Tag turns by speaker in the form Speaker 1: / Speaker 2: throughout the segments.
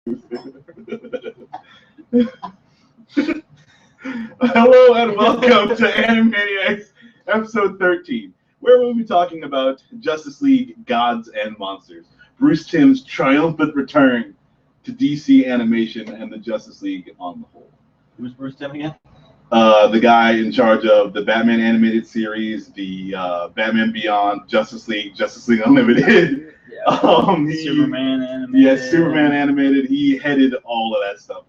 Speaker 1: Hello and welcome to Anime-Niacs, episode 13, where we'll be talking about Justice League Gods and Monsters, Bruce Timm's triumphant return to DC animation and the Justice League on the whole.
Speaker 2: Who's Bruce Timm again?
Speaker 1: The guy in charge of the Batman animated series, the Batman Beyond, Justice League Unlimited.
Speaker 3: Superman animated.
Speaker 1: Yes, Superman animated. He headed all of that stuff.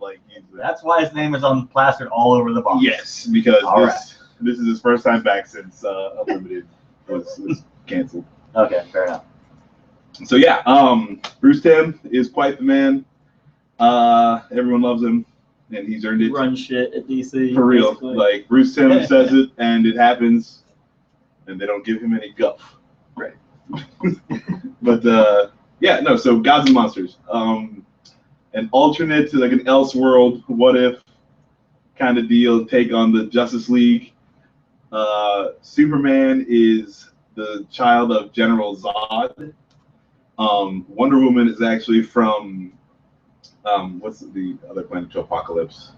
Speaker 2: That's why his name is on plastered all over the box.
Speaker 1: Yes, because
Speaker 2: All
Speaker 1: this is his first time back since Unlimited was canceled.
Speaker 2: Okay, fair enough.
Speaker 1: So yeah, Bruce Timm is quite the man. Everyone loves him, and he's earned it.
Speaker 3: Run shit at DC.
Speaker 1: For real.
Speaker 3: Basically.
Speaker 1: Like Bruce Timm says it, and it happens, and they don't give him any guff.
Speaker 2: Right.
Speaker 1: But yeah, no. So Gods and Monsters, an alternate to like an Elseworld, what if kind of deal take on the Justice League. Superman is the child of General Zod. Wonder Woman is actually from what's the other planet to Apocalypse?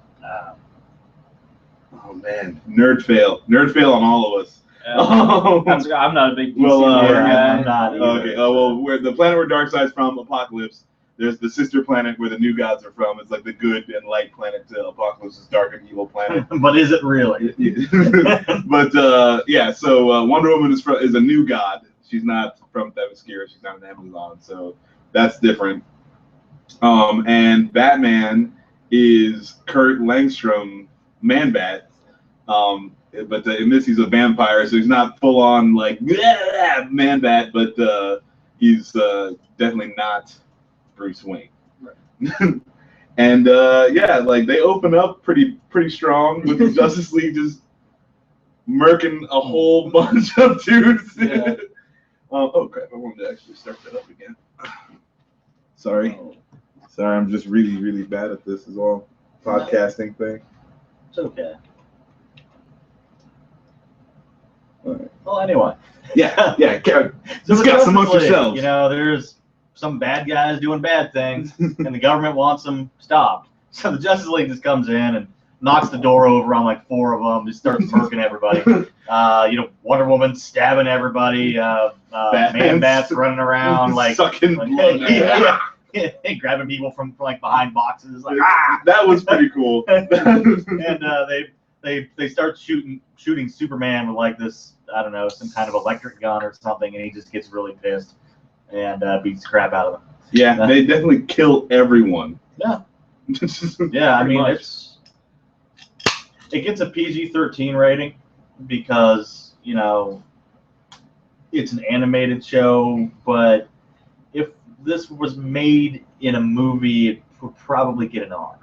Speaker 1: Oh man, nerd fail on all of us.
Speaker 3: I'm not a big DC
Speaker 1: guy.
Speaker 2: I'm not either.
Speaker 1: Okay. Well, where the planet where Darkseid's from, Apocalypse. There's the sister planet where the New Gods are from. It's like the good and light planet to Apocalypse's dark and evil planet.
Speaker 2: But is it really?
Speaker 1: But yeah. So Wonder Woman is a new god. She's not from Themyscira. She's not an Amazon. So that's different. And Batman is Kurt Langstrom, Man-Bat. But in this, he's a vampire, so he's not full on like Man-Bat, but he's definitely not Bruce Wayne. Right. And yeah, like they open up pretty strong with the Justice League just murking a whole bunch of dudes.
Speaker 3: Yeah.
Speaker 1: Oh crap! I wanted to actually start that up again. Sorry, I'm just really bad at this as well. Podcasting thing.
Speaker 2: It's okay.
Speaker 1: Right.
Speaker 2: Well, anyway.
Speaker 1: Yeah.
Speaker 2: So
Speaker 1: Discuss amongst
Speaker 2: League,
Speaker 1: yourselves.
Speaker 2: You know, there's some bad guys doing bad things, and the government wants them stopped. So the Justice League just comes in and knocks the door over on like 4 of them, just starts murking everybody. Wonder Woman stabbing everybody. Man-Bat's running around like
Speaker 1: sucking blood.
Speaker 2: Grabbing people from like behind boxes. Like
Speaker 1: That was pretty cool.
Speaker 2: and they start shooting Superman with like this, I don't know, some kind of electric gun or something, and he just gets really pissed and beats the crap out of them.
Speaker 1: Yeah, they definitely kill everyone.
Speaker 2: Yeah. Yeah, I mean,
Speaker 3: much.
Speaker 2: it gets a PG-13 rating because, it's an animated show, but if this was made in a movie, it would probably get an R.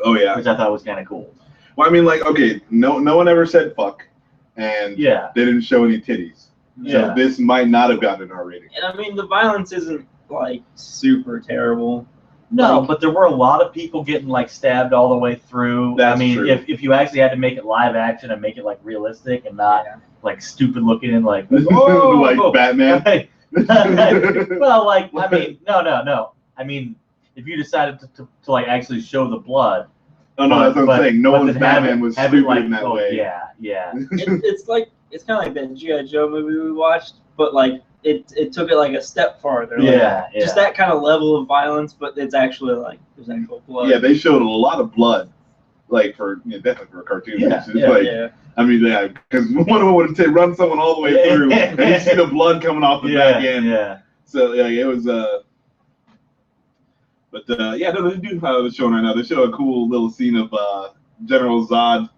Speaker 1: Oh yeah.
Speaker 2: Which I thought was kind of cool.
Speaker 1: Well, I mean, like, okay, no one ever said fuck, and
Speaker 2: Yeah.
Speaker 1: they didn't show any titties.
Speaker 2: Yeah.
Speaker 1: So this might not have gotten an R rating.
Speaker 3: And I mean, the violence isn't like super terrible.
Speaker 2: No,
Speaker 3: Like-
Speaker 2: but there were a lot of people getting like stabbed all the way through.
Speaker 1: That's
Speaker 2: I mean,
Speaker 1: true.
Speaker 2: if you actually had to make it live action and make it like realistic and not like stupid looking, like
Speaker 1: like Batman.
Speaker 2: well, like I mean, no. I mean, if you decided to like actually show the blood.
Speaker 1: Oh no, that's what I'm saying. No one's
Speaker 2: then have
Speaker 1: Batman
Speaker 2: it-
Speaker 1: was
Speaker 2: have it
Speaker 1: stupid
Speaker 2: like,
Speaker 1: in that
Speaker 2: oh,
Speaker 1: way.
Speaker 2: Yeah.
Speaker 3: It's kind of like that G.I. Joe movie we watched, but like it took it like a step farther. Like,
Speaker 2: Yeah.
Speaker 3: Just that kind of level of violence, but it's actually like there's actual blood.
Speaker 1: Yeah, they showed a lot of blood, like definitely for a cartoon.
Speaker 2: Yeah,
Speaker 1: It's like,
Speaker 3: Yeah.
Speaker 1: I mean, yeah, because one would run someone all the way through, and you see the blood coming off the back end.
Speaker 2: Yeah.
Speaker 1: So yeah, it was. But yeah, no, they do have the show right now. They show a cool little scene of General Zod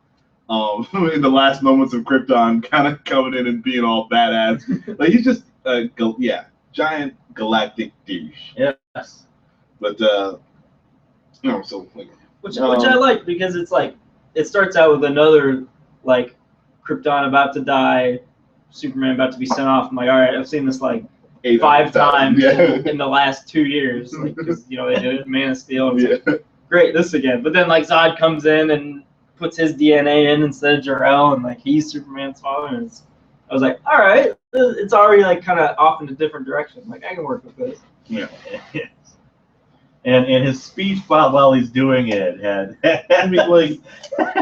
Speaker 1: in the last moments of Krypton, kind of coming in and being all badass. Like he's just giant galactic douche.
Speaker 2: Yes.
Speaker 1: But so like.
Speaker 3: Which I like because it's like it starts out with another like Krypton about to die, Superman about to be sent off. I'm like, all right, I've seen this like 5 times in the last 2 years, like because they did it in Man of Steel. And it's like, great, this again. But then like Zod comes in and puts his DNA in instead of Jor-El, and like he's Superman's father. And I was like, all right, it's already like kind of off in a different direction. Like I can work with this.
Speaker 1: Yeah.
Speaker 2: And his speech while he's doing it had
Speaker 1: I mean, like,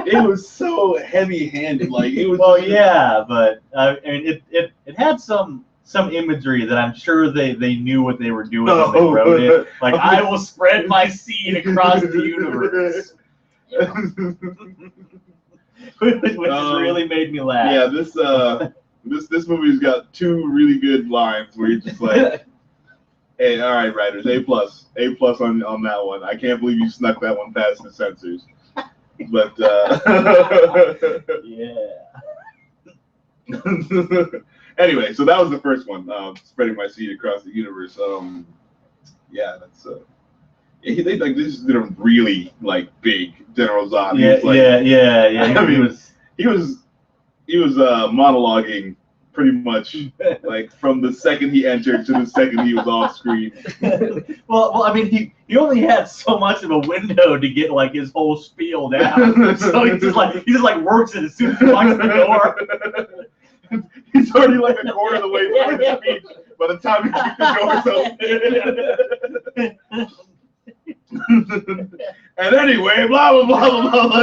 Speaker 1: it was so heavy-handed. Like, it was.
Speaker 2: well, yeah, but I mean, it had some imagery that I'm sure they knew what they were doing when they wrote it. Like, I will spread my seed across the universe. Which has really made me laugh.
Speaker 1: Yeah, this movie's got two really good lines where you're just like, hey, all right, writers, A+ on that one. I can't believe you snuck that one past the censors. But
Speaker 2: yeah.
Speaker 1: Anyway, so that was the first one, spreading my seed across the universe. Yeah, that's they just did a really like big General Zod.
Speaker 2: Yeah.
Speaker 1: I mean, he was monologuing pretty much like from the second he entered to the second he was off screen.
Speaker 2: well, I mean, he only had so much of a window to get like his whole spiel down. So he just like works it as soon as he walks the door.
Speaker 1: He's already like a quarter of the way through his speech by the time he gets the doors open. And anyway, blah blah blah blah blah.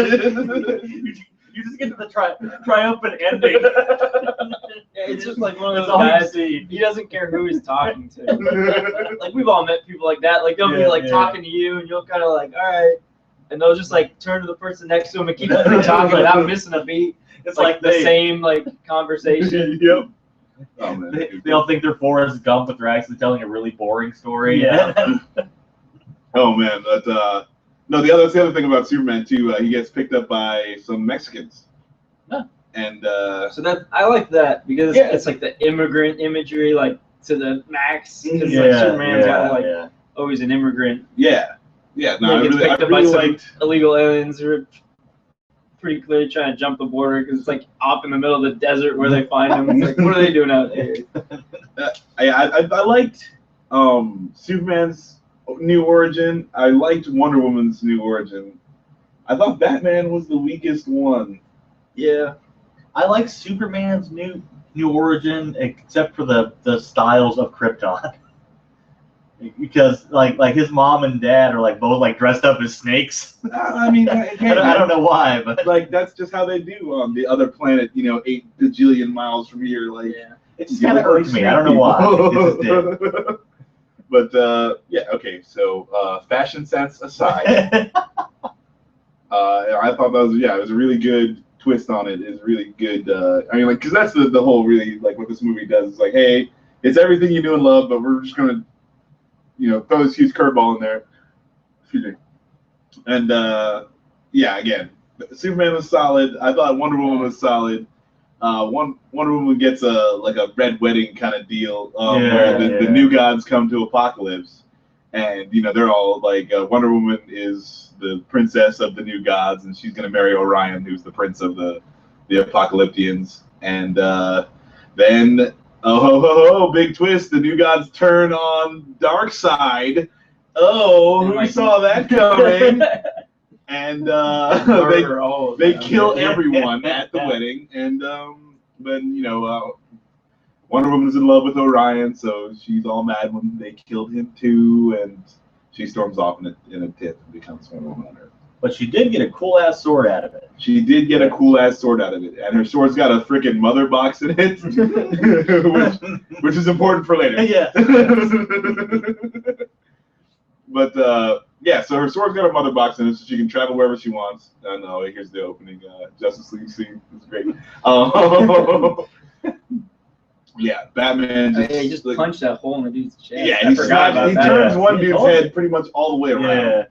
Speaker 2: You just get to the triumphant ending.
Speaker 3: It's just like one of those guys. He doesn't care who he's talking to. Like we've all met people like that. Like they'll be like talking to you, and you'll kind of like, all right, and they'll just like turn to the person next to him and keep talking without missing a beat. It's like the same like conversation.
Speaker 1: Yep. Oh, man.
Speaker 2: They all think they're Forrest Gump, but they're actually telling a really boring story.
Speaker 3: Yeah.
Speaker 1: Oh man, but no, the other thing about Superman too, he gets picked up by some Mexicans.
Speaker 2: Huh.
Speaker 1: And
Speaker 3: so that I like that because it's like the immigrant imagery, like to the max. Because like Superman's always an immigrant.
Speaker 1: Yeah. No,
Speaker 3: he gets picked up by some
Speaker 1: liked
Speaker 3: illegal aliens who are pretty clearly trying to jump the border because it's like off in the middle of the desert where they find them. It's like, what are they doing out here?
Speaker 1: I liked Superman's new origin. I liked Wonder Woman's new origin. I thought Batman was the weakest one.
Speaker 3: Yeah.
Speaker 2: I like Superman's new origin, except for the styles of Krypton. Because like his mom and dad are like both like dressed up as snakes.
Speaker 1: I mean,
Speaker 2: I don't know why, but
Speaker 1: like that's just how they do on the other planet. 8 bajillion miles from here. Like
Speaker 2: it just kind of irks me. I don't know why. It just did.
Speaker 1: But yeah, okay. So fashion sense aside, I thought that was it was a really good twist on it. It's really good. I mean, like, because that's the whole really like what this movie does. It's like, hey, it's everything you do and love, but we're just gonna throw this huge curveball in there. Excuse me. And again, Superman was solid. I thought Wonder Woman was solid. Wonder Woman gets a red wedding kind of deal where the new gods come to Apocalypse, and they're all like Wonder Woman is the princess of the new gods, and she's gonna marry Orion, who's the prince of the Apocalyptians, and then big twist, the new gods turn on Darkseid. Who saw that coming? And they kill everyone at the wedding, and then Wonder Woman's in love with Orion, so she's all mad when they killed him too, and she storms off in a tip and becomes Wonder Woman on Earth.
Speaker 2: But she did get a cool ass sword out of it.
Speaker 1: She did get a cool ass sword out of it, and her sword's got a freaking mother box in it, which is important for later.
Speaker 2: Yeah.
Speaker 1: But so her sword's got a mother box in it, so she can travel wherever she wants. No, here's the opening Justice League scene. It's great. Yeah, Batman.
Speaker 3: He just punched that hole in the dude's chest.
Speaker 1: Yeah, he turns one dude's head pretty much all the way around.
Speaker 2: Yeah.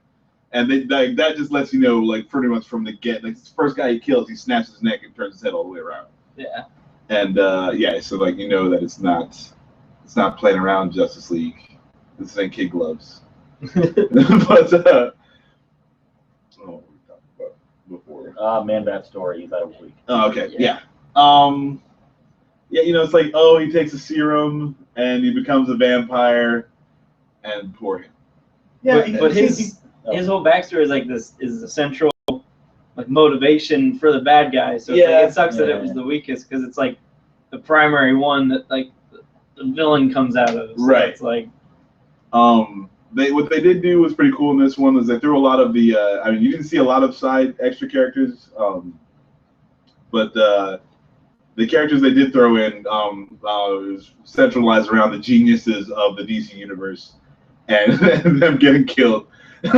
Speaker 1: And that just lets you know, like, pretty much from the get, like, the first guy he kills, he snaps his neck and turns his head all the way around.
Speaker 3: Yeah.
Speaker 1: And so like that it's not playing around Justice League. This ain't kid gloves. But what we talked about before.
Speaker 2: Man-Bat story. He's out of a week.
Speaker 1: Oh, okay. Yeah. It's like, he takes a serum and he becomes a vampire, and poor him.
Speaker 3: Yeah, but his whole backstory is like this is the central like motivation for the bad guy. So it's like, it sucks that it was the weakest because it's like the primary one that like the villain comes out of. So
Speaker 1: right.
Speaker 3: It's like
Speaker 1: what they did do was pretty cool in this one was they threw a lot of the. I mean, you didn't see a lot of side extra characters, but the characters they did throw in was centralized around the geniuses of the DC universe and, and them getting killed. but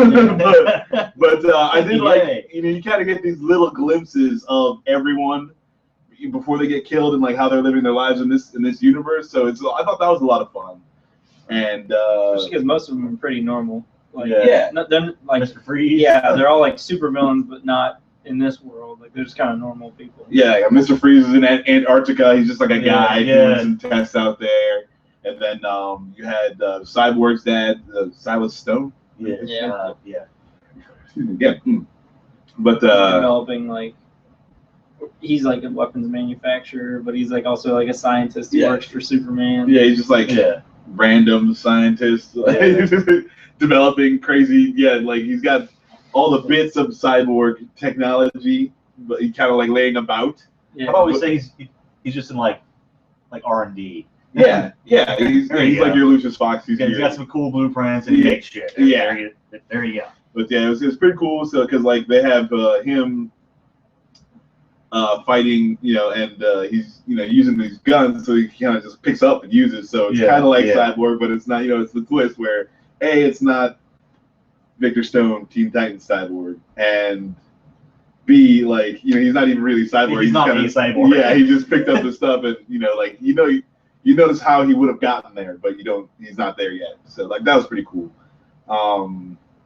Speaker 1: I did like, you kind of get these little glimpses of everyone before they get killed and like how they're living their lives in this universe. So I thought that was a lot of fun. And
Speaker 3: especially because most of them are pretty normal. Like, they're like
Speaker 2: Mr. Freeze.
Speaker 3: Yeah, they're all like super villains, but not in this world. Like they're just kind of normal people.
Speaker 1: Yeah, Mr. Freeze is in Antarctica. He's just like a guy doing some tests out there. And then you had Cyborg's dad, Silas Stone.
Speaker 2: Yeah.
Speaker 1: But
Speaker 3: developing like he's like a weapons manufacturer, but he's like also like a scientist who works for Superman.
Speaker 1: Yeah, he's just like random scientist developing crazy. Yeah, like he's got all the bits of cyborg technology, but he kind of like laying about.
Speaker 2: Yeah. I'd always say he's just in like R&D.
Speaker 1: Yeah, he's like your Lucius Fox. He's
Speaker 2: got some cool blueprints and he makes shit.
Speaker 1: Yeah,
Speaker 2: there you go.
Speaker 1: But yeah, it's pretty cool. So because like they have him fighting, and he's using these guns, so he kind of just picks up and uses. So it's kind of like Cyborg, but it's not. It's the twist where it's not Victor Stone, Teen Titans Cyborg, and B, like he's not even really Cyborg.
Speaker 2: He's not really Cyborg.
Speaker 1: Yeah, he just picked up the stuff, and you notice how he would have gotten there, but you don't. He's not there yet. So like that was pretty cool.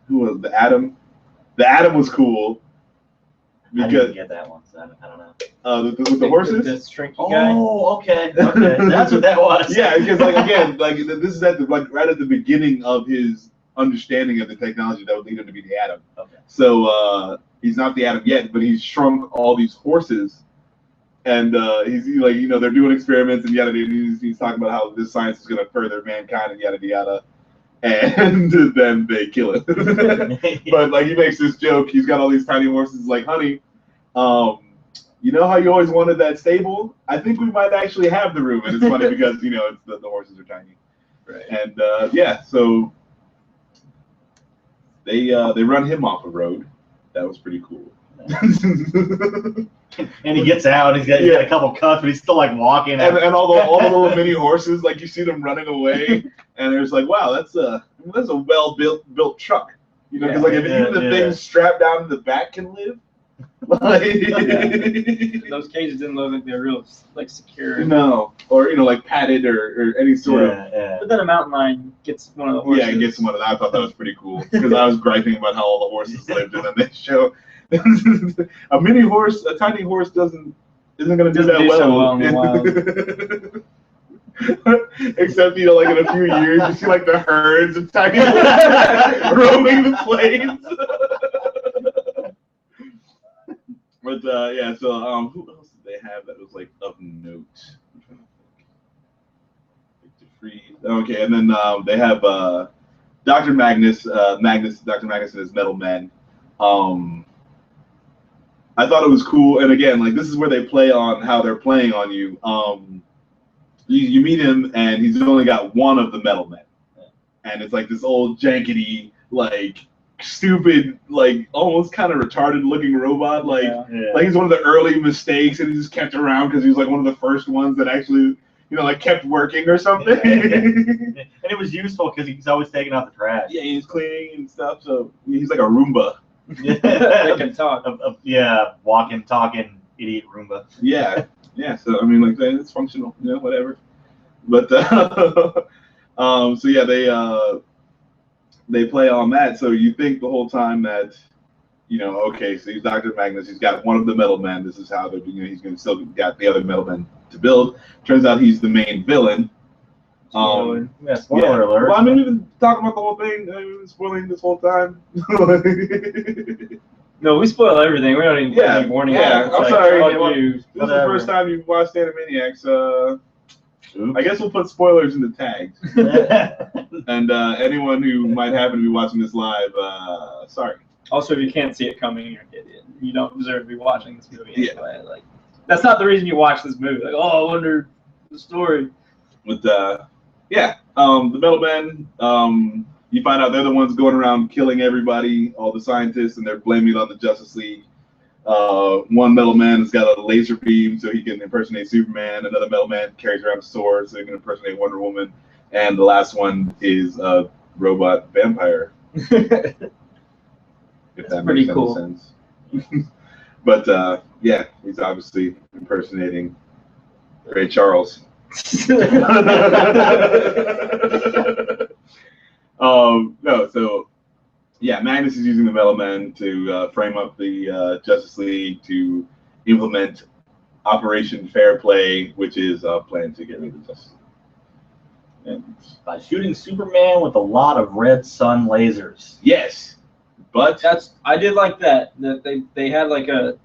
Speaker 1: Who was the Atom? The Atom was cool.
Speaker 2: Because, I didn't get that one, so I don't know.
Speaker 1: With the horses?
Speaker 3: The shrinky guy.
Speaker 2: Oh, okay. That's what that was.
Speaker 1: Yeah, because like again, like this is right at the beginning of his understanding of the technology that would lead him to be the Atom.
Speaker 2: Okay.
Speaker 1: So he's not the Atom yet, but he's shrunk all these horses, and he's like they're doing experiments and yada yada. He's talking about how this science is going to further mankind and yada yada. And then they kill him. But like he makes this joke. He's got all these tiny horses. Like, honey, you know how you always wanted that stable? I think we might actually have the room. And it's funny because it's the horses are tiny.
Speaker 3: Right.
Speaker 1: And so they run him off a road. That was pretty cool.
Speaker 2: And he gets out. He's got a couple cuts, but he's still like walking.
Speaker 1: And all the little mini horses, like you see them running away, and there's like, wow, that's a well built truck, because like even the things strapped down in the back can live.
Speaker 3: Those cages didn't look like they're real like secure.
Speaker 1: No, or like padded or any sort of.
Speaker 3: Yeah. But then a mountain lion gets one of the horses.
Speaker 1: Yeah, he gets one of that. I thought that was pretty cool because I was griping about how all the horses lived, and then they show. A tiny horse isn't going to do that well.
Speaker 3: So well in the
Speaker 1: wild. Except like in a few years you see like the herds of tiny horses roaming the plains. But so who else did they have that was like of note? I'm trying to think. Victor Freeze. Okay, and then they have Dr. Magnus. Dr. Magnus and his metal men. I thought it was cool, and again, like this is where they play on how they're playing on you. You meet him, and he's only got one of the metal men, and it's like this old jankety, like stupid, like almost kind of retarded-looking robot. Like he's one of the early mistakes, and he just kept around because he was like one of the first ones that actually, like kept working or something.
Speaker 2: And it was useful because he's always taking out the trash.
Speaker 1: Yeah, he's cleaning and stuff. So he's like a Roomba.
Speaker 3: They can talk.
Speaker 2: Walking, talking, idiot Roomba.
Speaker 1: Yeah. So I mean, like it's functional, whatever. But so yeah, they play on that. So you think the whole time that, okay, so he's Dr. Magnus. He's got one of the metal men. This is how they're doing. He's going to still got the other metal men to build. Turns out he's the main villain.
Speaker 2: Spoiler alert.
Speaker 1: Well, I mean, we've been talking about the whole thing. We've been spoiling this whole time.
Speaker 3: No, we spoil everything. We don't even put any warning.
Speaker 1: Yeah, I'm sorry. This is the
Speaker 2: Whatever.
Speaker 1: first time you've watched Anime-Niacs. I guess we'll put spoilers in the tags. And anyone who might happen to be watching this live, sorry.
Speaker 3: Also, if you can't see it coming, you're an idiot. You don't deserve to be watching this movie anyway. Like, that's not the reason you watch this movie. Like, oh, I wonder the story.
Speaker 1: With the metal men, You find out they're the ones going around killing everybody, all the scientists, and they're blaming it on the Justice League. One metal man has got a laser beam so he can impersonate Superman. Another metal man carries around a sword so he can impersonate Wonder Woman. And the last one is a robot vampire. If that
Speaker 3: pretty
Speaker 1: makes
Speaker 3: cool.
Speaker 1: any sense. But yeah, he's obviously impersonating Ray Charles. No, so yeah, Magnus is using the Metal Men to frame up the Justice League to implement Operation Fair Play, which is a plan to get rid of the Justice League. And
Speaker 2: By shooting Superman with a lot of red sun lasers.
Speaker 1: yes, but
Speaker 3: I did like that they had like a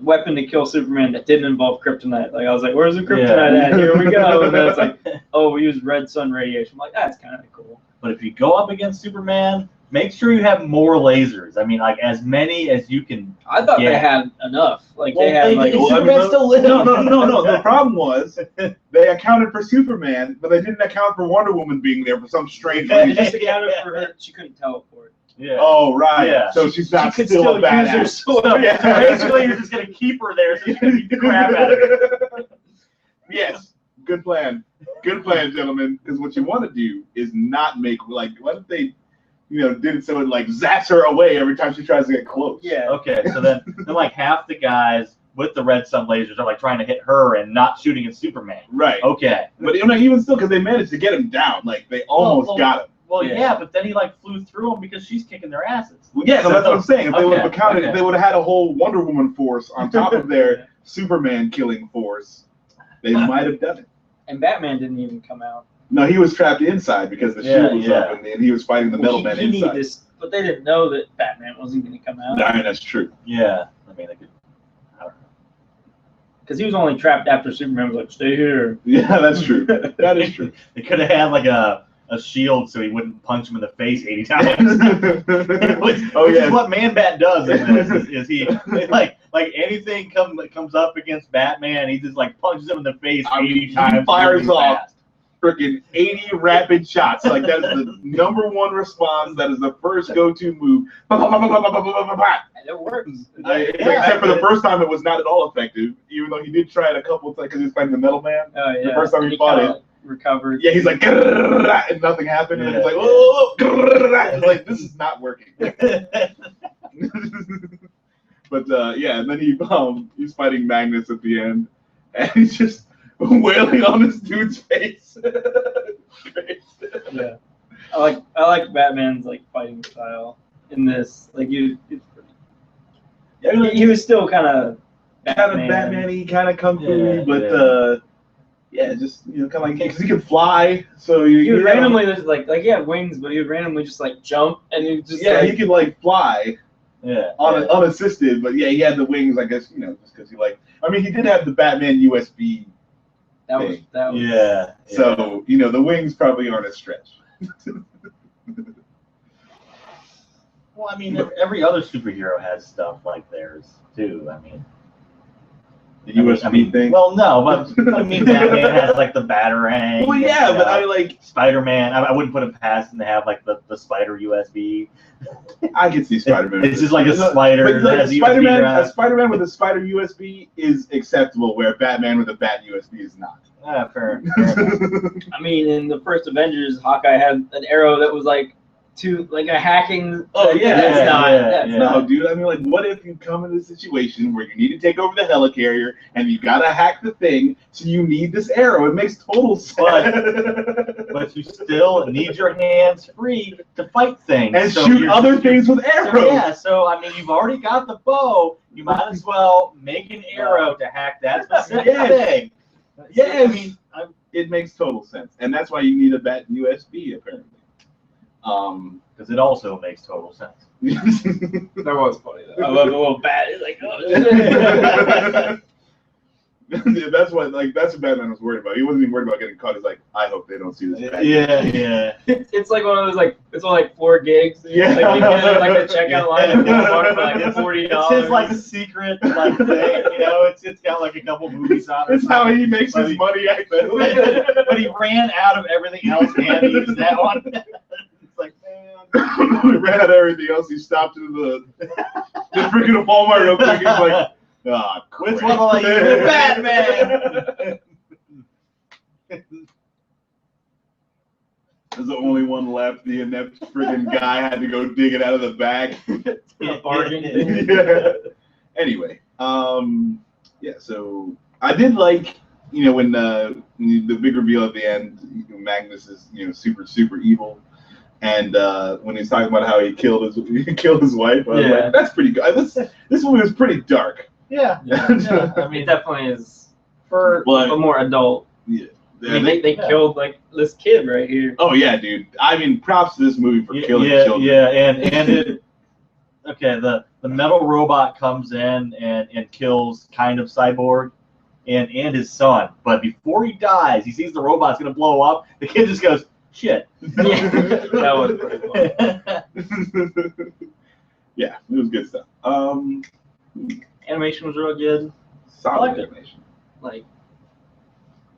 Speaker 3: weapon to kill Superman that didn't involve kryptonite. Like I was like, where's the kryptonite at? Here we go. And then it's like, oh, we use red sun radiation. I'm like, that's kind of cool.
Speaker 2: But if you go up against Superman, make sure you have more lasers. I mean, like as many as you can.
Speaker 3: I thought they had enough. Like they had like
Speaker 2: Superman still living.
Speaker 1: No. The problem was they accounted for Superman, but they didn't account for Wonder Woman being there for some strange
Speaker 3: they
Speaker 1: reason.
Speaker 3: just accounted for her. She couldn't teleport.
Speaker 2: Yeah.
Speaker 1: Oh right.
Speaker 2: Yeah.
Speaker 1: So she's not
Speaker 3: could
Speaker 1: still a
Speaker 3: use her
Speaker 1: badass.
Speaker 3: sword.
Speaker 2: So basically, you're just gonna keep her there, so you're gonna beat the crap out of her.
Speaker 1: Yes. Good plan. Good plan, gentlemen. Because what you want to do is not make like what if they, did it so it like zaps her away every time she tries to get close.
Speaker 3: Yeah.
Speaker 2: Okay, so then like half the guys with the red sun lasers are like trying to hit her and not shooting at Superman.
Speaker 1: Right.
Speaker 2: Okay.
Speaker 1: But even still, because they managed to get him down, like they almost got him.
Speaker 2: Well, yeah, but then he like flew through them because she's kicking their asses.
Speaker 1: Well, yeah, no, that's what I'm saying. If they would have accounted,
Speaker 2: okay.
Speaker 1: if they would have had a whole Wonder Woman force on top of their Superman killing force, they might have done it.
Speaker 3: And Batman didn't even come out.
Speaker 1: No, he was trapped inside because the shield was up and he was fighting the Metal Men
Speaker 3: he needed
Speaker 1: inside.
Speaker 3: this, but they didn't know that Batman wasn't going to come out.
Speaker 1: I mean, that's true.
Speaker 2: Yeah, I mean, I don't know.
Speaker 3: Because he was only trapped after Superman was like, stay here.
Speaker 1: Yeah, that's true. That is true.
Speaker 2: They could have had like a shield so he wouldn't punch him in the face 80 times. which is what Man-Bat does in this, is he like anything comes up against Batman, he just like punches him in the face 80 times.
Speaker 1: He fires off freaking 80 rapid shots. Like that is the number one response. That is the first go-to move.
Speaker 3: And it works.
Speaker 1: Except for the first time, it was not at all effective. Even though he did try it a couple of times because he was fighting the Metal Man.
Speaker 3: Oh yeah.
Speaker 1: The first time he fought it,
Speaker 3: recovered.
Speaker 1: yeah, he's like, and nothing happened. And he's like, oh, it's like this is not working. But yeah, and then he's fighting Magnus at the end, and he's just wailing on this dude's face.
Speaker 3: Yeah, I like Batman's like fighting style in this. Like he was still kind of
Speaker 1: Batman-y, kind of kung fu, but yeah, just kind of like because he can fly, so
Speaker 3: he would randomly just like he had wings, but he would randomly just like jump and he just
Speaker 1: he could like fly.
Speaker 2: Yeah.
Speaker 1: Unassisted, but yeah, he had the wings, I guess, just because he he did have the Batman USB.
Speaker 3: That was
Speaker 2: yeah.
Speaker 1: So, the wings probably aren't a stretch.
Speaker 2: Well, I mean, every other superhero has stuff like theirs, too. I mean,
Speaker 1: the USB thing?
Speaker 2: Well, no, but I mean, Batman has like the Batarang.
Speaker 1: Well, yeah, but I like
Speaker 2: Spider-Man. I wouldn't put him past him to have like the spider USB.
Speaker 1: I can see Spider-Man.
Speaker 2: It's just like a spider.
Speaker 1: But like a Spider-Man with a spider USB is acceptable, where Batman with a Bat USB is not.
Speaker 2: Fair.
Speaker 3: I mean, in the first Avengers, Hawkeye had an arrow that was like a hacking.
Speaker 1: Oh yeah,
Speaker 3: that's not.
Speaker 1: No, dude. I mean, like, what if you come in a situation where you need to take over the helicarrier and you gotta hack the thing, so you need this arrow? It makes total sense.
Speaker 2: But you still need your hands free to fight things
Speaker 1: and shoot other things with arrows.
Speaker 2: So I mean, you've already got the bow. You might as well make an arrow to hack that specific thing.
Speaker 1: Yeah, I mean, it makes total sense, and that's why you need a Bat USB apparently.
Speaker 2: Because it also makes total sense.
Speaker 3: That was funny though. I love a little bat. It's like, oh.
Speaker 1: That's what Batman was worried about. He wasn't even worried about getting caught. He's like, I hope they don't see this.
Speaker 2: Yeah.
Speaker 3: It's like one of those it's only like 4 gigs.
Speaker 1: Yeah.
Speaker 3: Like you get like a checkout line at Walmart for like $40.
Speaker 2: It's his like secret like thing. It's got like a couple movies on it.
Speaker 1: That's how he makes his money. I think.
Speaker 2: But he ran out of everything else and he used that one. It's like, man.
Speaker 1: We ran out of everything else. He stopped into the freaking Walmart real quick. He's like, ah,
Speaker 2: which one will I use? Batman!
Speaker 1: There's the only one left. The inept freaking guy had to go dig it out of the bag.
Speaker 3: Bargain.
Speaker 1: Yeah. Anyway, yeah. So I did like, when the big reveal at the end, Magnus is super evil, and when he's talking about how he killed his wife, I was like, that's pretty good. This movie was pretty dark.
Speaker 2: Yeah.
Speaker 3: I mean, it definitely is for a more adult.
Speaker 1: Yeah.
Speaker 3: I mean, they killed like this kid right here.
Speaker 1: Oh yeah, dude. I mean, props to this movie for killing children.
Speaker 2: Yeah, and it. Okay, the metal robot comes in and kills kind of Cyborg and his son. But before he dies, he sees the robot's gonna blow up. The kid just goes, shit.
Speaker 3: That was pretty cool.
Speaker 1: Yeah, it was good stuff.
Speaker 3: Animation was real good.
Speaker 1: Solid animation.
Speaker 3: Like,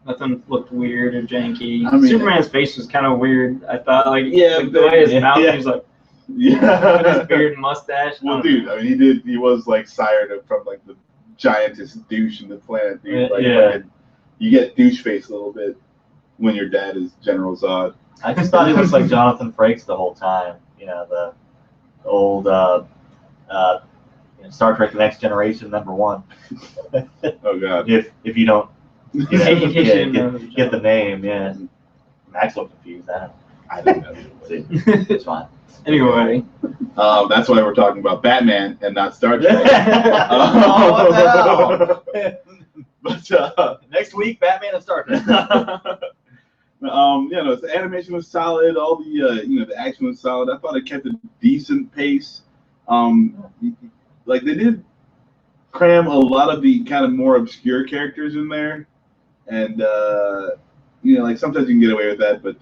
Speaker 3: nothing looked weird or janky.
Speaker 1: I mean,
Speaker 3: Superman's face was kind of weird. I thought, like,
Speaker 1: the
Speaker 3: way his mouth, he was like, with his beard and mustache.
Speaker 1: Well, dude, I mean, he was like sired from like the giantest douche in the planet, dude. Like, you get douche face a little bit when your dad is General Zod.
Speaker 2: I just thought he looks like Jonathan Frakes the whole time. The old Star Trek: The Next Generation #1.
Speaker 1: Oh God!
Speaker 2: If you don't get the name, yeah.
Speaker 1: Mhm.
Speaker 2: Max looked confused.
Speaker 1: I don't know.
Speaker 2: It's fine.
Speaker 3: Anyway,
Speaker 1: that's why we're talking about Batman and not Star Trek.
Speaker 2: Oh,
Speaker 1: But
Speaker 2: next week, Batman and Star Trek.
Speaker 1: The animation was solid. All the the action was solid. I thought it kept a decent pace. Like they did cram a lot of the kind of more obscure characters in there, and like sometimes you can get away with that, but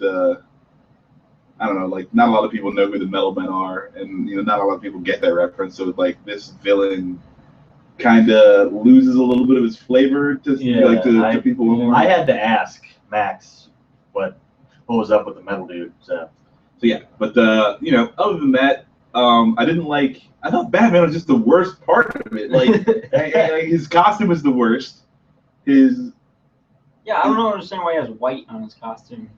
Speaker 1: I don't know, like not a lot of people know who the Metal Men are, and not a lot of people get that reference. So like this villain kind of loses a little bit of his flavor to people.
Speaker 2: I had to ask Max what was up with the metal dude. So
Speaker 1: yeah, but other than that, I thought Batman was just the worst part of it. Like his costume was the worst.
Speaker 3: I don't understand why he has white on his costume.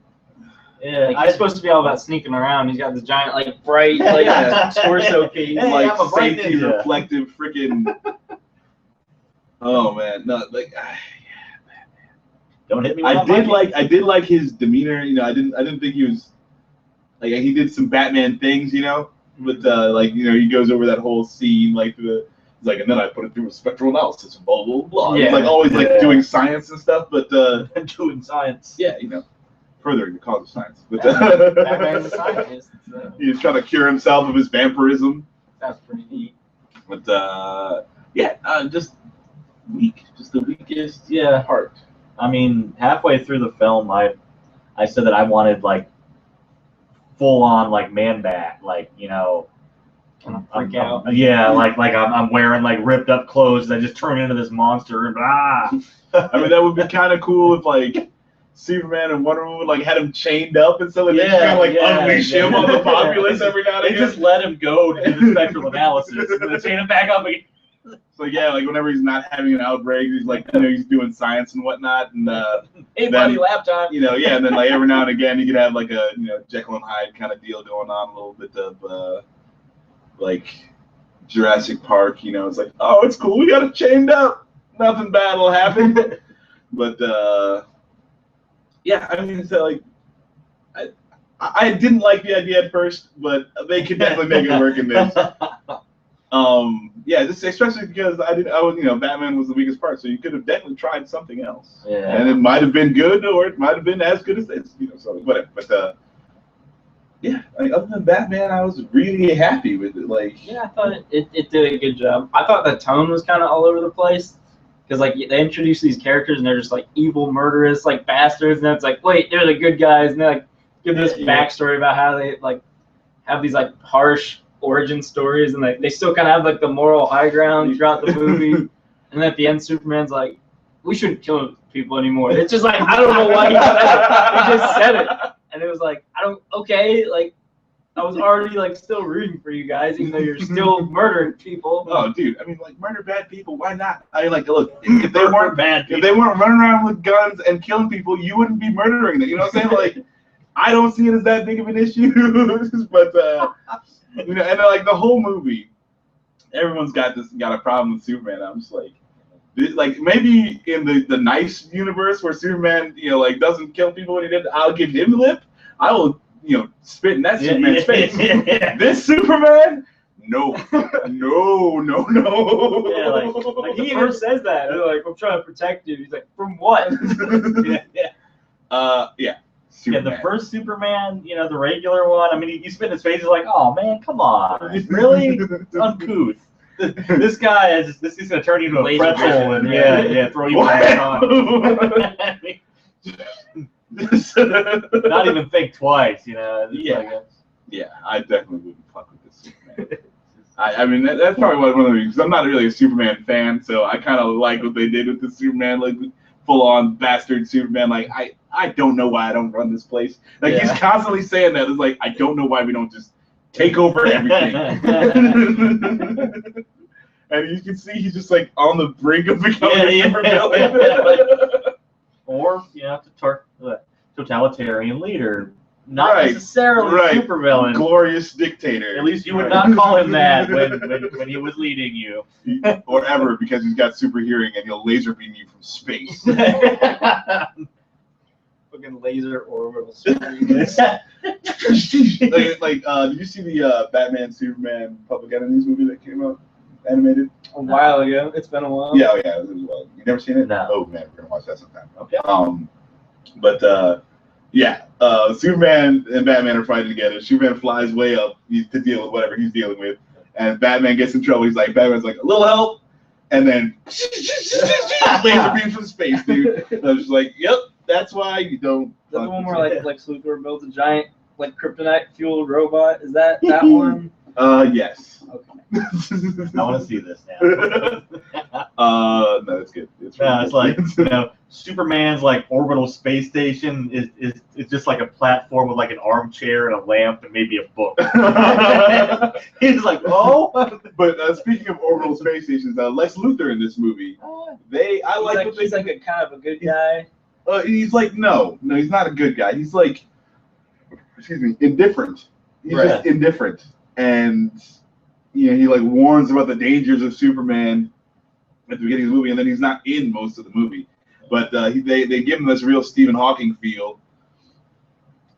Speaker 2: Yeah,
Speaker 3: he's supposed to be all about sneaking around. He's got this giant, like, bright, like, torso piece.
Speaker 2: Hey,
Speaker 1: like,
Speaker 2: I'm a bright
Speaker 1: safety
Speaker 2: ninja.
Speaker 1: reflective freaking. Oh man, no, like.
Speaker 2: Don't hit me.
Speaker 1: I did like his demeanor. I didn't think he was like he did some Batman things. But he goes over that whole scene he's like, and then I put it through a spectral analysis and blah blah blah.
Speaker 3: Yeah.
Speaker 1: He's like always like doing science and stuff, but
Speaker 2: doing science.
Speaker 1: yeah, furthering the cause of science. But
Speaker 3: Batman's a scientist. So
Speaker 1: he's trying to cure himself of his vampirism.
Speaker 3: that's pretty neat.
Speaker 1: But just weak, just the weakest part.
Speaker 2: I mean, halfway through the film, I said that I wanted like full on like Man Bat, like
Speaker 3: Freak out.
Speaker 2: Yeah, like I'm wearing like ripped up clothes that just turn into this monster and blah.
Speaker 1: I mean, that would be kind of cool if like Superman and Wonder Woman like had him chained up and so they just kind of unleash him on the populace every now and
Speaker 2: They
Speaker 1: again.
Speaker 2: just let him go to do the spectral analysis and then chain him back up again.
Speaker 1: So yeah, like whenever he's not having an outbreak, he's like he's doing science and whatnot, and
Speaker 2: Hey,
Speaker 1: then,
Speaker 2: buddy, lap time.
Speaker 1: and then like every now and again you could have like a Jekyll and Hyde kind of deal going on, a little bit of like Jurassic Park. It's like, oh, it's cool, we got it chained up, nothing bad will happen. But I mean, so like I didn't like the idea at first, but they could definitely make it work in this. Just especially because Batman was the weakest part, so you could have definitely tried something else.
Speaker 2: Yeah.
Speaker 1: And it might have been good, or it might have been as good as this, so whatever. But other than Batman, I was really happy with it. Like,
Speaker 3: I thought it did a good job. I thought the tone was kind of all over the place because like they introduce these characters and they're just like evil, murderous, like bastards, and then it's like, wait, they're the good guys, and they like give this backstory about how they like have these like harsh origin stories, and they still kind of have like the moral high ground throughout the movie. And then at the end, Superman's like, we shouldn't kill people anymore. It's just like, I don't know why he just said it. And it was like, like, I was already like still rooting for you guys, even though you're still murdering people.
Speaker 1: Oh, dude, I mean, like, murder bad people. Why not? I mean, like, look, if they weren't
Speaker 2: bad,
Speaker 1: if they weren't running around with guns and killing people, you wouldn't be murdering them. You know what I'm saying? Like, I don't see it as that big of an issue. But you know, and like the whole movie, everyone's got a problem with Superman. I'm just like maybe in the nice universe where Superman, you know, like doesn't kill people when he did, I'll give him lip. I will, you know, spit in that Superman's face. This Superman, no.
Speaker 3: Yeah, like he even says that. They're like, I'm trying to protect you. He's like, from what?
Speaker 1: Yeah.
Speaker 2: Superman. Yeah, the first Superman, you know, the regular one. I mean, you spit in his face. He's like, "Oh man, come on, really? Uncouth." This guy is gonna turn you into a pretzel and throw you back on. Not even think twice, you know.
Speaker 1: Yeah, I definitely wouldn't fuck with this Superman. I mean, that's probably one of the reasons. I'm not really a Superman fan, so I kind of like what they did with the Superman, like full-on bastard Superman. Like, I don't know why I don't run this place. Like, he's constantly saying that. It's like, I don't know why we don't just take over everything. And you can see he's just like on the brink of becoming a supervillain.
Speaker 2: Or, you know, totalitarian leader. Not necessarily supervillain.
Speaker 1: Glorious dictator.
Speaker 2: At least you would not call him that when he was leading you.
Speaker 1: Or ever, because he's got super hearing and he'll laser beam you from space.
Speaker 3: Fucking laser orbital screen.
Speaker 1: Like, did you see the Batman Superman Public Enemies movie that came out, animated?
Speaker 3: A while ago. It's been a while.
Speaker 1: Yeah, it was a while. You never seen it?
Speaker 2: No.
Speaker 1: Oh man, we're gonna watch that sometime.
Speaker 2: Okay.
Speaker 1: Superman and Batman are fighting together. Superman flies way up to deal with whatever he's dealing with, and Batman gets in trouble. Batman's like, a little help, and then laser beams from space, dude. And I was just like, yep, that's why you don't.
Speaker 3: That's the one where like Luthor builds a giant like kryptonite fueled robot. Is that one?
Speaker 1: Yes.
Speaker 3: Okay.
Speaker 2: I want to see this now.
Speaker 1: No, it's good.
Speaker 2: It's like, you know, Superman's like orbital space station is just like a platform with like an armchair and a lamp and maybe a book. He's like, oh.
Speaker 1: But speaking of orbital space stations, Lex Luthor in this movie,
Speaker 3: he's like a kind of a good guy.
Speaker 1: He's like no, he's not a good guy. He's like, indifferent. He's just indifferent, and you know, he like warns about the dangers of Superman at the beginning of the movie, and then he's not in most of the movie. But they give him this real Stephen Hawking feel.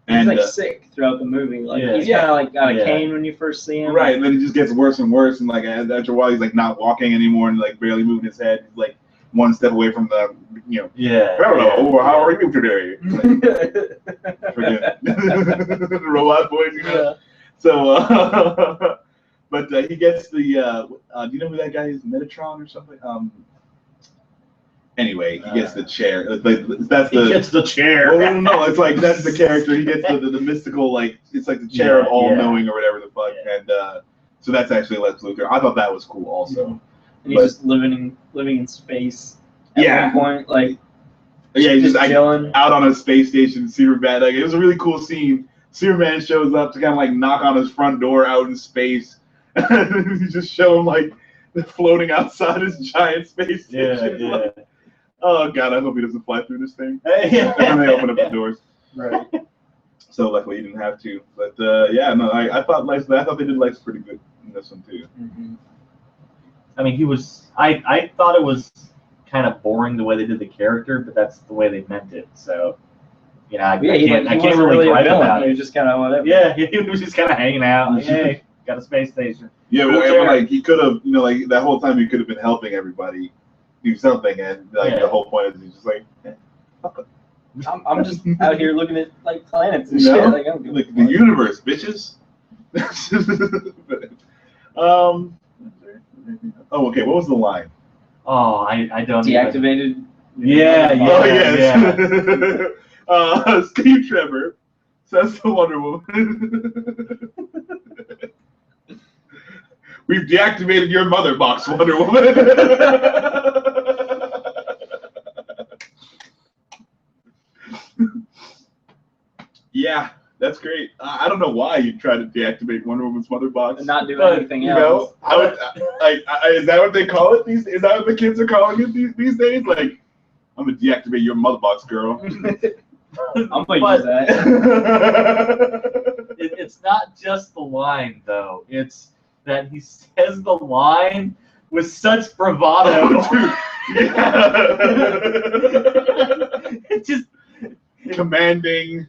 Speaker 1: And
Speaker 3: he's like sick throughout the movie. Like he's kind of like got a cane when you first see him.
Speaker 1: Right, and then it just gets worse and worse, and like after a while he's like not walking anymore and like barely moving his head. He's like one step away from the, you know. Hello, how are you today? Like, forget the robot voice, you know. So. But he gets the, do you know who that guy is? Metatron or something? Anyway, he gets the chair. That's the.
Speaker 2: He gets the chair.
Speaker 1: Well, no, it's like that's the character. He gets the mystical, like it's like the chair of all knowing or whatever the fuck. Yeah. And so that's actually Lex Luthor. I thought that was cool also.
Speaker 3: And he's just living in space. At one point, like.
Speaker 1: Yeah, he's just
Speaker 3: chilling
Speaker 1: out on a space station. Superman. Like, it was a really cool scene. Superman shows up to kind of like knock on his front door out in space. And you just show him like floating outside his giant space station.
Speaker 2: Yeah.
Speaker 1: Like, oh god, I hope he doesn't fly through this thing. And then they open up the doors.
Speaker 3: Right.
Speaker 1: So luckily he didn't have to. But I thought they did Lex pretty good in this one too.
Speaker 3: Mm-hmm.
Speaker 2: I mean, I thought it was kind of boring the way they did the character, but that's the way they meant it. So, you know, I can't really gripe about it.
Speaker 3: He was just kind of whatever.
Speaker 2: Yeah, he was just kind of hanging out. Like, hey, got a space station.
Speaker 1: Yeah, but like he could have, you know, like that whole time he could have been helping everybody do something, and like the whole point is he's just like, fuck it.
Speaker 3: I'm just out here looking at like planets and
Speaker 1: shit.
Speaker 3: Like,
Speaker 1: like the universe, bitches. Oh, okay. What was the line?
Speaker 2: Oh, I don't.
Speaker 3: Deactivated.
Speaker 2: Yeah.
Speaker 1: Oh yes. Steve Trevor says to Wonder Woman. We've deactivated your mother box, Wonder Woman. Yeah, That's great. I don't know why you tried to deactivate Wonder Woman's mother box.
Speaker 3: And not do anything else.
Speaker 1: I would. Is that what they call it? Is that what the kids are calling it these days? Like, I'm gonna deactivate your mother box, girl.
Speaker 3: I'm gonna use that.
Speaker 2: It's not just the line, though. It's that he says the line with such bravado. It just
Speaker 1: commanding,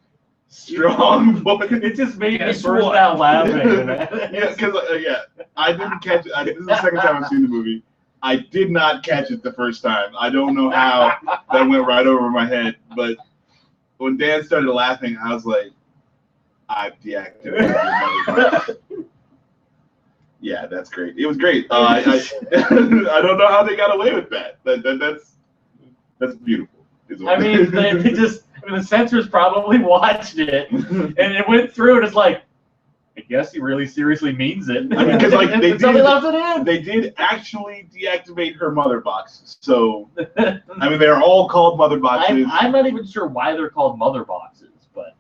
Speaker 1: strong voice.
Speaker 2: It just made me burst out laughing.
Speaker 1: Yeah, because I didn't catch it. This is the second time I've seen the movie. I did not catch it the first time. I don't know how that went right over my head. But when Dan started laughing, I was like, I've deactivated your mother box. Yeah, that's great. It was great. I don't know how they got away with that. That's beautiful.
Speaker 2: I mean, the censors probably watched it, and it went through, and it's like, I guess he really seriously means it.
Speaker 1: I mean, because like
Speaker 2: somebody left it in.
Speaker 1: They did actually deactivate her mother box. So I mean, they're all called mother boxes.
Speaker 2: I'm not even sure why they're called mother boxes, but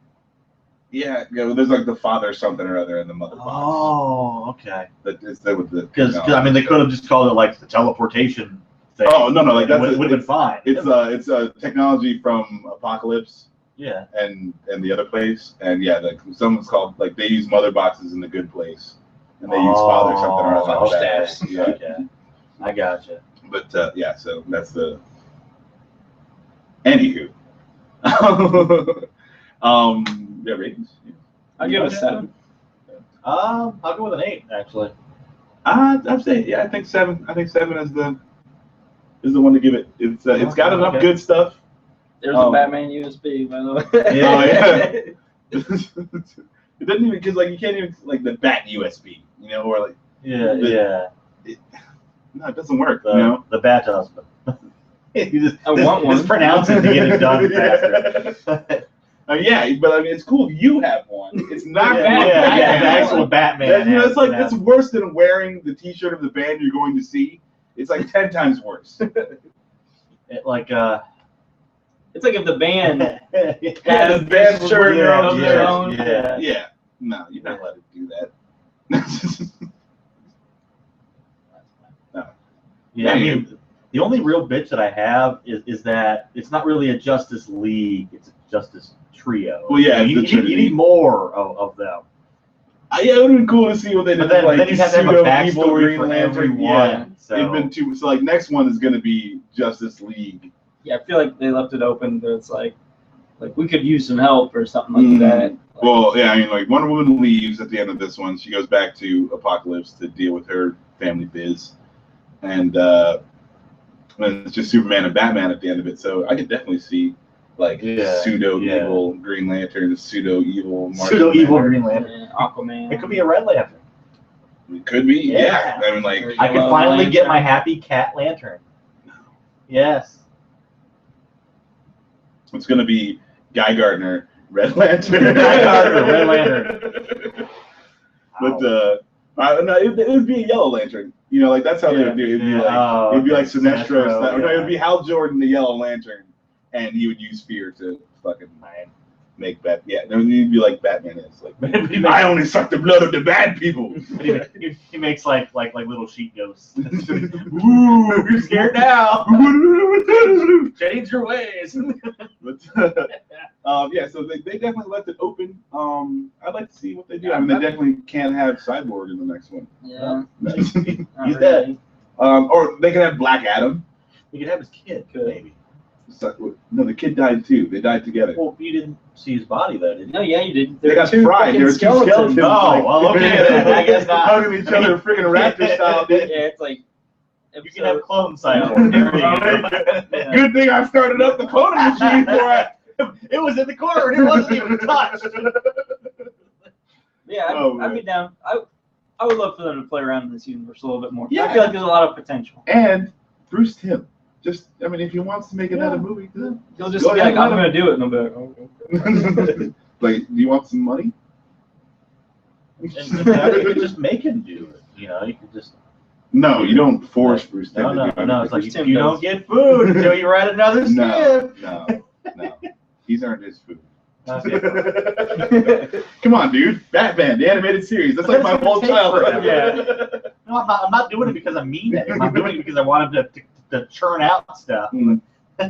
Speaker 1: yeah, there's like the father something or other in the mother box.
Speaker 2: Oh, okay.
Speaker 1: Because
Speaker 2: I mean, they could have just called it like the teleportation thing.
Speaker 1: Oh no, like that
Speaker 2: would have been fine.
Speaker 1: It's a technology from Apocalypse.
Speaker 2: Yeah.
Speaker 1: And the other place, and yeah, someone's called like they use mother boxes in the Good Place, and they use father something or other.
Speaker 2: Okay. Yeah. Okay. I gotcha.
Speaker 1: But yeah, so that's the. Anywho, yeah, ratings.
Speaker 3: I'll give it a 7.
Speaker 2: I'll go with an 8 actually.
Speaker 1: I'd say yeah, I think 7. I think 7 is the one to give it. It's got enough good stuff.
Speaker 3: There's a Batman USB, by the way.
Speaker 1: Yeah. It doesn't even because like you can't even like the Bat USB, or like
Speaker 2: no,
Speaker 1: it doesn't work. The
Speaker 2: Bat husband.
Speaker 3: I want one.
Speaker 2: Just pronounce it to get it done faster.
Speaker 1: Yeah, but I mean it's cool. You have one. It's not
Speaker 2: Batman. Yeah, the actual Batman.
Speaker 1: It's like it's worse than wearing the T-shirt of the band you're going to see. It's like 10 times worse.
Speaker 3: It's like if the band had
Speaker 1: the band
Speaker 3: shirt of their own.
Speaker 1: Yeah. No, you're not allowed to do that. No.
Speaker 2: Yeah, I mean, the only real bitch that I have is that it's not really a Justice League; it's a Justice Trio.
Speaker 1: Well, yeah,
Speaker 2: you need more of them.
Speaker 1: Yeah, it would have been cool to see what they did.
Speaker 2: But then you have to have a backstory for everyone.
Speaker 1: Yeah,
Speaker 2: so.
Speaker 1: It'd been too. So like next one is going to be Justice League.
Speaker 3: Yeah, I feel like they left it open. But it's like we could use some help or something like that.
Speaker 1: Well, yeah, I mean, like Wonder Woman leaves at the end of this one. She goes back to Apocalypse to deal with her family biz, and it's just Superman and Batman at the end of it. So I could definitely see like pseudo evil Green Lantern, pseudo evil
Speaker 2: Green Lantern,
Speaker 3: Aquaman.
Speaker 2: It could be a Red Lantern.
Speaker 1: It could be, yeah. I mean, like
Speaker 2: I can finally get my happy cat lantern. Yes.
Speaker 1: It's gonna be Guy Gardner, Red Lantern.
Speaker 2: Guy Gardner, Red Lantern.
Speaker 1: But no, it would be a Yellow Lantern. Like that's how they would do it. It'd be like Sinestro. No, it would be Hal Jordan, the Yellow Lantern, and he would use fear to fucking make bad. Yeah, it would be like Batman is like. I only suck the blood of the bad people.
Speaker 2: He makes like little sheep ghosts. Ooh, you're scared now. Change your ways.
Speaker 1: But yeah, so they definitely left it open. I'd like to see what they do. I mean, they definitely can't have Cyborg in the next one.
Speaker 3: Yeah,
Speaker 2: he's dead.
Speaker 1: Or they can have Black Adam.
Speaker 2: He could have his kid, maybe.
Speaker 1: No, the kid died too. They died together.
Speaker 2: Well, you didn't see his body, though, did you?
Speaker 3: No, yeah, you did.
Speaker 1: They got fried. There were two skeletons.
Speaker 2: Oh, well, okay. I guess not.
Speaker 1: Hugging each other, freaking raptor style.
Speaker 3: Yeah, it's like.
Speaker 2: You can have clone Cyborg.
Speaker 1: Good thing I started up the cloning machine for it.
Speaker 2: It was in the corner and it wasn't even touched.
Speaker 3: Yeah, I'd be down. I would love for them to play around in this universe a little bit more.
Speaker 1: Yeah.
Speaker 3: I feel like there's a lot of potential.
Speaker 1: And Bruce Timm. I mean, if he wants to make another movie,
Speaker 3: he'll just be like, I'm going to do it. And I'll be like,
Speaker 1: okay. Like, do you want some money?
Speaker 2: You could just make him do it. You could just.
Speaker 1: No, you don't force Bruce Timm to do it.
Speaker 2: No, it's like you don't get food until you write another script.
Speaker 1: No. He's earned his food.
Speaker 2: Okay.
Speaker 1: Come on, dude. Batman, the animated series. That's like my whole childhood.
Speaker 3: Yeah.
Speaker 2: No, I'm not doing it because I'm mean at him. I'm doing it because I want him to churn out stuff.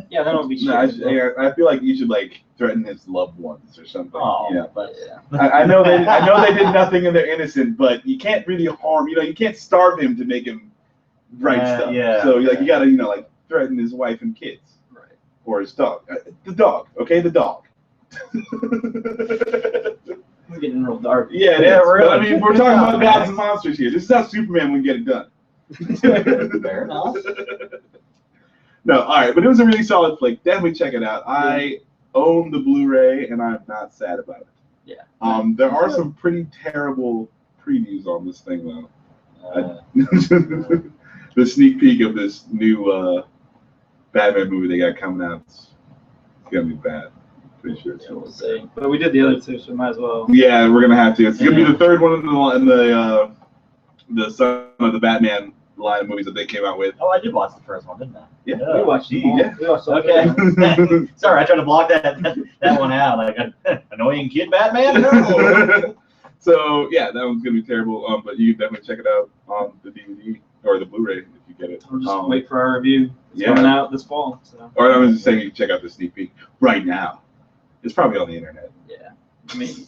Speaker 3: Yeah, that would be
Speaker 1: No,
Speaker 3: shit.
Speaker 1: I feel like you should like threaten his loved ones or something.
Speaker 2: Oh,
Speaker 1: Yeah.
Speaker 2: but
Speaker 1: I know they did nothing and they're innocent, but you can't really harm. You can't starve him to make him write stuff.
Speaker 2: Yeah.
Speaker 1: So you gotta like threaten his wife and kids.
Speaker 3: Right.
Speaker 1: Or his dog. The dog. Okay, the dog.
Speaker 3: We're getting real dark.
Speaker 1: Yeah,
Speaker 2: really.
Speaker 1: But, I mean, we're talking about gods and monsters here. This is how Superman would get it done.
Speaker 2: fair enough.
Speaker 1: No, all right, but it was a really solid flick. Definitely check it out. I own the Blu-ray, and I'm not sad about it.
Speaker 3: Yeah.
Speaker 1: There are some pretty terrible previews on this thing, though. The sneak peek of this new Batman movie they got coming out. It's gonna be bad. Pretty sure it's
Speaker 3: Yeah, we'll see. But we did the other two, so we might as well.
Speaker 1: Yeah, we're gonna have to. It's gonna be the third one in the Son of the Batman line of movies that they came out with.
Speaker 2: Oh, I did watch the first one, didn't I?
Speaker 1: Yeah.
Speaker 3: We watched them all.
Speaker 1: Yeah.
Speaker 3: We watched all
Speaker 2: Okay.
Speaker 3: three.
Speaker 2: Sorry, I tried to block that one out. Like annoying kid Batman. No.
Speaker 1: So yeah, that one's gonna be terrible. But you can definitely check it out on the DVD or the Blu-ray if you get it.
Speaker 3: We'll just wait for our review. It's
Speaker 1: yeah.
Speaker 3: coming out this fall. So.
Speaker 1: Or I was just saying you can check out the sneak peek right now. It's probably on the internet.
Speaker 3: Yeah. Maybe.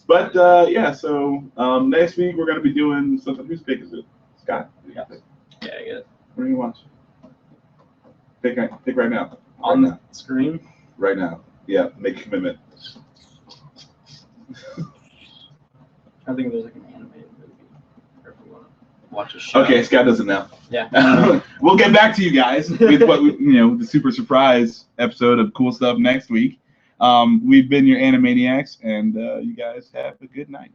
Speaker 1: But yeah, so next week we're gonna be doing something. Whose pick is it? Scott.
Speaker 3: Yeah, I get it.
Speaker 1: What do you watch? Pick right now.
Speaker 3: On the screen.
Speaker 1: Right now. Yeah, make a commitment.
Speaker 3: I think there's like an animated movie. Or if we want to watch a show.
Speaker 1: Okay, Scott doesn't know.
Speaker 3: Yeah.
Speaker 1: We'll get back to you guys with what the super surprise episode of cool stuff next week. We've been your Anime-Niacs, and you guys have a good night.